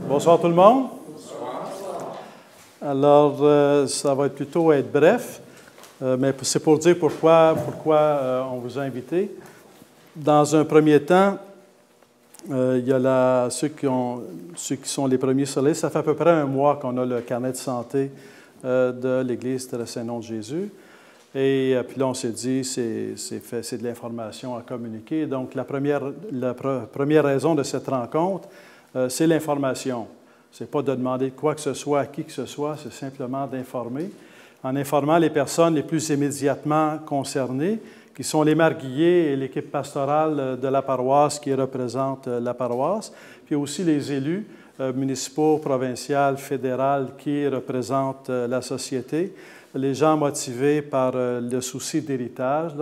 Bonsoir tout le monde. Alors, ça va plutôt être bref, mais c'est pour dire pourquoi on vous a invité. Dans un premier temps, il y a ceux qui sont les premiers sur la liste. Ça fait à peu près un mois qu'on a le carnet de santé de l'Église de Saint-Nom de Jésus. Et puis là, on s'est dit, c'est de l'information à communiquer. Donc, la première raison de cette rencontre, c'est l'information. Ce n'est pas de demander quoi que ce soit à qui que ce soit, c'est simplement d'informer. En informant les personnes les plus immédiatement concernées, qui sont les marguilliers et l'équipe pastorale de la paroisse qui représente la paroisse, puis aussi les élus municipaux, provinciaux, fédéraux qui représentent la société, les gens motivés par le souci d'héritage,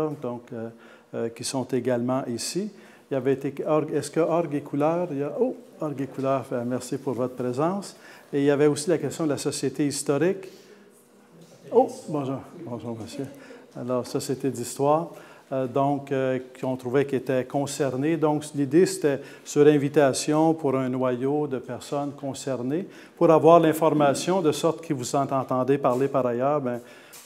qui sont également ici. Il y avait été, est-ce que Orgue et Couleur, Orgue et Couleur, merci pour votre présence. Et il y avait aussi la question de la société historique. Oh, bonjour, monsieur. Alors, société d'histoire, qu'on trouvait qui était concernée. Donc, l'idée, c'était sur invitation pour un noyau de personnes concernées, pour avoir l'information, de sorte que vous entendez parler par ailleurs, bien,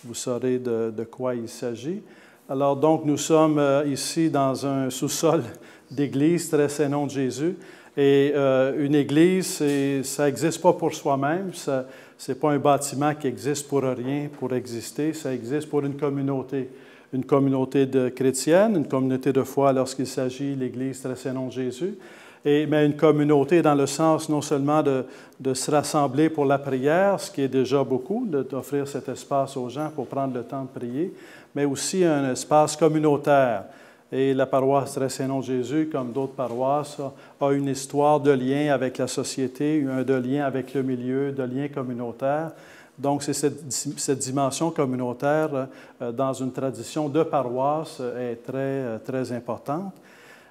vous saurez de quoi il s'agit. Alors, donc, nous sommes ici dans un sous-sol d'église, très Saint-Nom de Jésus. Et une église, ça n'existe pas pour soi-même. Ce n'est pas un bâtiment qui existe pour rien, pour exister. Ça existe pour une communauté. Une communauté de chrétiennes, une communauté de foi lorsqu'il s'agit de l'Église très Saint-Nom de Jésus, mais une communauté dans le sens non seulement de se rassembler pour la prière, ce qui est déjà beaucoup, d'offrir cet espace aux gens pour prendre le temps de prier, mais aussi un espace communautaire. Et la paroisse très Saint-Nom de Jésus, comme d'autres paroisses, a une histoire de lien avec la société, de lien avec le milieu, de lien communautaire. Donc, c'est cette dimension communautaire dans une tradition de paroisse est très, très importante.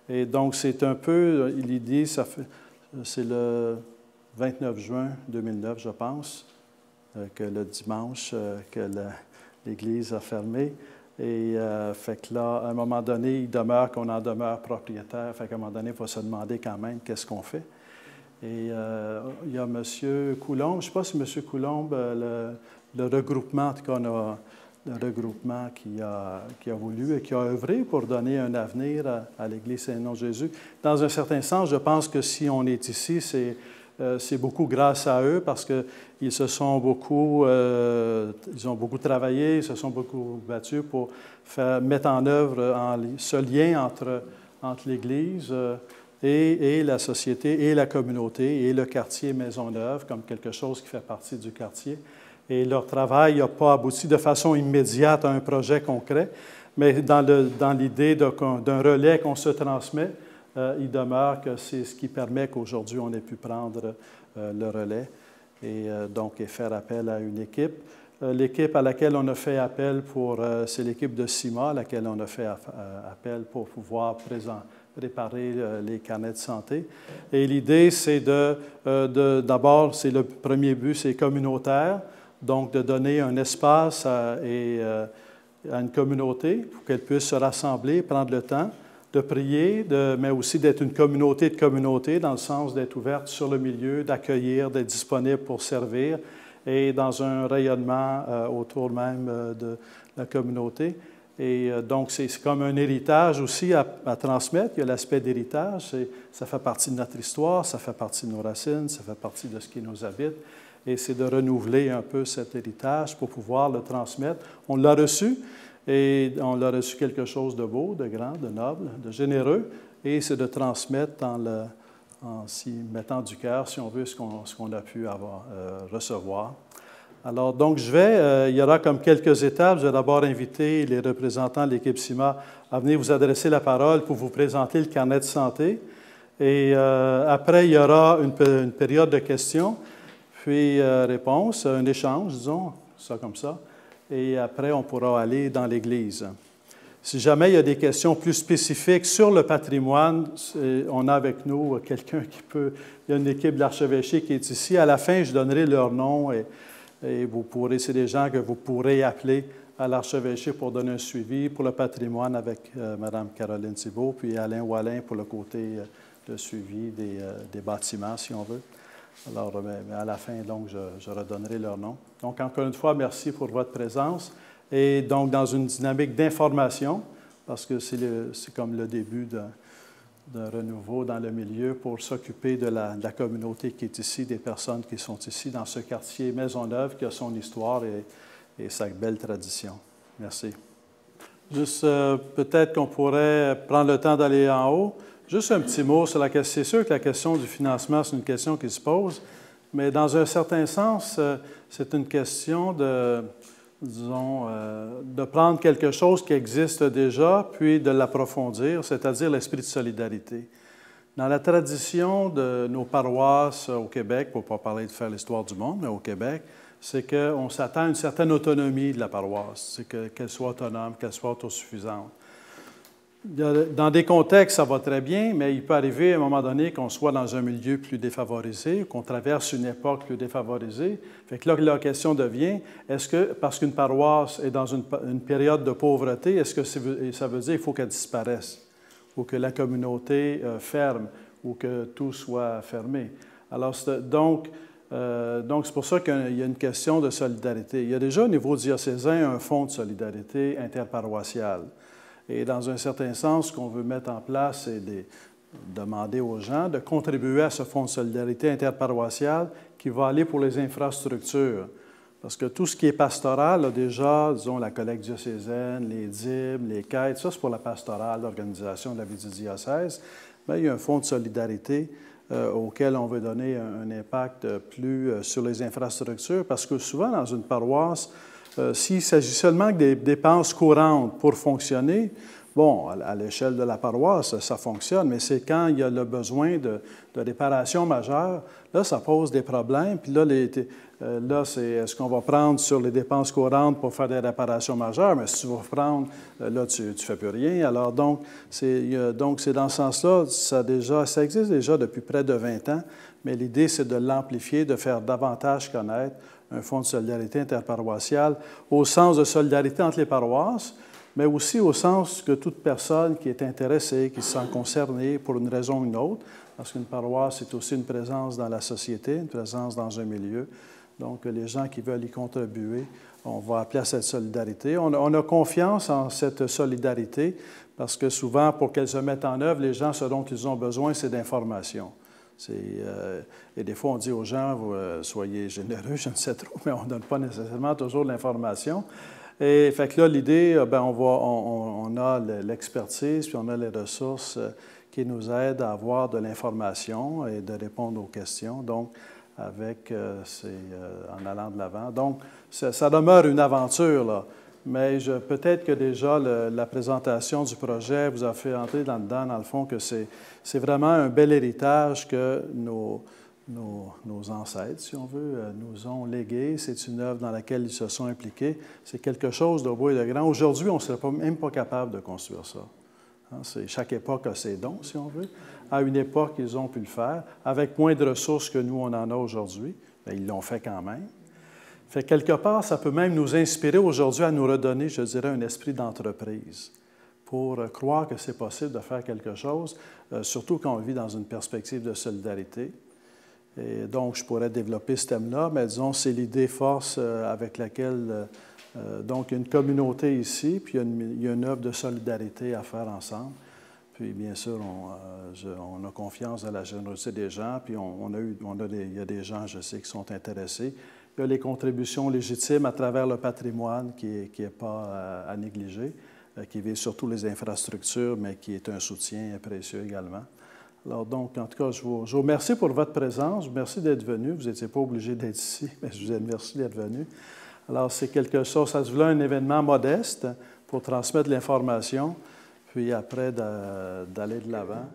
Et donc, c'est un peu l'idée, c'est le 29 juin 2009, je pense, que le dimanche que l'Église a fermé. Et fait que là, à un moment donné, il demeure qu'on en demeure propriétaire. Fait qu'à un moment donné, il faut se demander quand même qu'est-ce qu'on fait. Et il y a M. Coulombe, je ne sais pas si M. Coulombe, le regroupement, en tout cas, le regroupement qui a voulu et qui a œuvré pour donner un avenir à l'Église Saint-Nom de Jésus. Dans un certain sens, je pense que si on est ici, c'est beaucoup grâce à eux parce qu'ils ils ont beaucoup travaillé, ils se sont beaucoup battus pour mettre en œuvre ce lien entre l'Église et la société, et la communauté, et le quartier Maisonneuve, comme quelque chose qui fait partie du quartier. Et leur travail n'a pas abouti de façon immédiate à un projet concret, mais dans l'idée d'un relais qu'on se transmet, il demeure que c'est ce qui permet qu'aujourd'hui, on ait pu prendre le relais et faire appel à une équipe. L'équipe à laquelle on a fait appel c'est l'équipe de CIMA, à laquelle on a fait appel pour pouvoir préparer les carnets de santé. Et l'idée, c'est d'abord, c'est le premier but, c'est communautaire, donc de donner un espace à une communauté pour qu'elle puisse se rassembler, prendre le temps de prier, mais aussi d'être une communauté de communautés, dans le sens d'être ouverte sur le milieu, d'accueillir, d'être disponible pour servir, et dans un rayonnement autour même de la communauté. Et donc, c'est comme un héritage aussi à transmettre. Il y a l'aspect d'héritage. Ça fait partie de notre histoire, ça fait partie de nos racines, ça fait partie de ce qui nous habite. Et c'est de renouveler un peu cet héritage pour pouvoir le transmettre. On l'a reçu, et on l'a reçu quelque chose de beau, de grand, de noble, de généreux. Et c'est de transmettre en s'y mettant du cœur, si on veut, ce qu'on a pu recevoir. Alors, donc, il y aura comme quelques étapes. Je vais d'abord inviter les représentants de l'équipe CIMA à venir vous adresser la parole pour vous présenter le carnet de santé. Et après, il y aura une période de questions, puis réponses, un échange, disons, ça comme ça. Et après, on pourra aller dans l'Église. Si jamais il y a des questions plus spécifiques sur le patrimoine, on a avec nous quelqu'un il y a une équipe de l'archevêché qui est ici. À la fin, je donnerai leur nom et c'est des gens que vous pourrez appeler à l'archevêché pour donner un suivi pour le patrimoine avec Mme Caroline Thibault, puis Alain Wallin pour le côté de suivi des bâtiments, si on veut. Alors, mais à la fin, donc, je redonnerai leur nom. Donc, encore une fois, merci pour votre présence. Et donc, dans une dynamique d'information, parce que c'est comme le début d'un renouveau dans le milieu pour s'occuper de la communauté qui est ici, des personnes qui sont ici dans ce quartier Maisonneuve qui a son histoire et sa belle tradition. Merci. Juste, peut-être qu'on pourrait prendre le temps d'aller en haut. Juste un petit mot sur la question. C'est sûr que la question du financement, c'est une question qui se pose, mais dans un certain sens, c'est une question de, disons, de prendre quelque chose qui existe déjà, puis de l'approfondir, c'est-à-dire l'esprit de solidarité. Dans la tradition de nos paroisses au Québec, pour ne pas parler de faire l'histoire du monde, mais au Québec, c'est qu'on s'attend à une certaine autonomie de la paroisse, c'est qu'elle soit autonome, qu'elle soit autosuffisante. Dans des contextes, ça va très bien, mais il peut arriver à un moment donné qu'on soit dans un milieu plus défavorisé, qu'on traverse une époque plus défavorisée. Fait que là, la question devient, est-ce que, parce qu'une paroisse est dans une période de pauvreté, est-ce que ça veut dire qu'il faut qu'elle disparaisse, ou que la communauté ferme, ou que tout soit fermé? Alors, donc, c'est pour ça qu'il y a une question de solidarité. Il y a déjà au niveau diocésain un fonds de solidarité interparoissiale. Et dans un certain sens, ce qu'on veut mettre en place, c'est de demander aux gens de contribuer à ce fonds de solidarité interparoissiale qui va aller pour les infrastructures. Parce que tout ce qui est pastoral, là, déjà, disons, la collecte diocésaine, les dîmes, les quêtes, ça, c'est pour la pastorale, l'organisation de la vie du diocèse. Bien, il y a un fonds de solidarité auquel on veut donner un impact plus sur les infrastructures, parce que souvent, dans une paroisse, s'il s'agit seulement des dépenses courantes pour fonctionner, bon, à l'échelle de la paroisse, ça fonctionne, mais c'est quand il y a le besoin de réparations majeures, là, ça pose des problèmes. Puis là, c'est est-ce qu'on va prendre sur les dépenses courantes pour faire des réparations majeures? Mais si tu vas prendre, là, tu ne fais plus rien. Alors, donc, c'est dans ce sens-là, ça existe déjà depuis près de 20 ans, mais l'idée, c'est de l'amplifier, de faire davantage connaître un fonds de solidarité interparoissiale au sens de solidarité entre les paroisses, mais aussi au sens que toute personne qui est intéressée, qui se sent concernée pour une raison ou une autre, parce qu'une paroisse, c'est aussi une présence dans la société, une présence dans un milieu. Donc, les gens qui veulent y contribuer, on va appeler à cette solidarité. On a confiance en cette solidarité parce que souvent, pour qu'elle se mette en œuvre, les gens, ce dont ils ont besoin, c'est d'informations. Et des fois, on dit aux gens, soyez généreux, je ne sais trop, mais on ne donne pas nécessairement toujours de l'information. Et fait que là, l'idée, on a l'expertise, puis on a les ressources qui nous aident à avoir de l'information et de répondre aux questions, donc en allant de l'avant. Donc, ça demeure une aventure, là. Mais peut-être que déjà la présentation du projet vous a fait entrer dedans, dans le fond, que c'est vraiment un bel héritage que nos ancêtres, si on veut, nous ont légué. C'est une œuvre dans laquelle ils se sont impliqués. C'est quelque chose de beau et de grand. Aujourd'hui, on ne serait même pas capable de construire ça. Chaque époque a ses dons, si on veut. À une époque, ils ont pu le faire, avec moins de ressources que nous, on en a aujourd'hui. Bien, ils l'ont fait quand même. Fait quelque part, ça peut même nous inspirer aujourd'hui à nous redonner, je dirais, un esprit d'entreprise pour croire que c'est possible de faire quelque chose, surtout quand on vit dans une perspective de solidarité. Et donc, je pourrais développer ce thème-là, mais disons, c'est l'idée force avec laquelle, donc, il y a une communauté ici, puis il y a une œuvre de solidarité à faire ensemble. Puis, bien sûr, on a confiance dans la générosité des gens, puis il y a des gens, je sais, qui sont intéressés. Il y a les contributions légitimes à travers le patrimoine qui n'est pas à négliger, qui vise surtout les infrastructures, mais qui est un soutien précieux également. Alors donc, en tout cas, je vous remercie pour votre présence. Je vous remercie d'être venu. Vous n'étiez pas obligé d'être ici, mais je vous remercie d'être venu. Alors, c'est quelque chose, ça se voulait un événement modeste pour transmettre l'information, puis après d'aller de l'avant.